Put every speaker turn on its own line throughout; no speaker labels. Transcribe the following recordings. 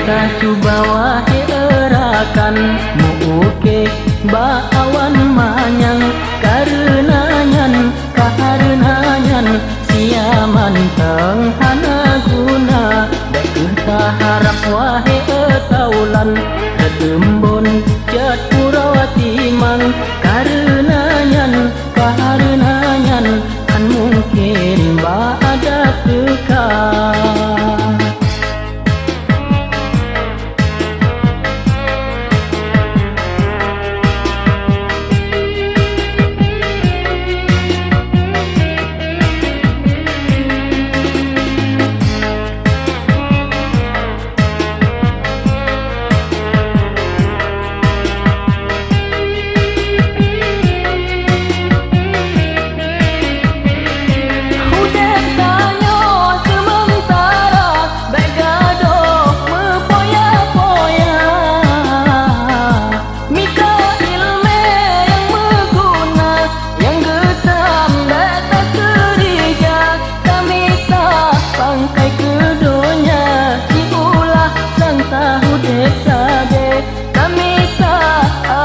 kita coba wahe erakan muuke ba awan manyang karenanyan kaharenanyan siaman teng hana guna da kita harap wahe etaulan retembon jat purawati mang karenanyan kaharenanyan kan mungkin ba ada dekat.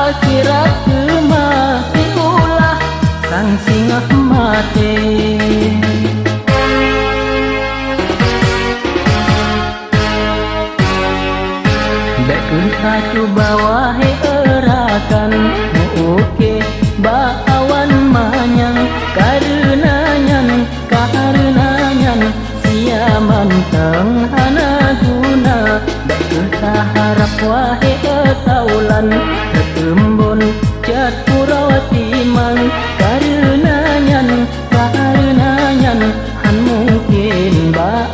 Akhirat kemah diulah sang singah mati. Dek kita coba wahe erakan muuke ba awan manyang karenanyan kaharenanyan siaman teng hana guna. Dek kita harap wahe etaulan retembon jat purawati mang karenanyan kaharenanyan han mungkin ba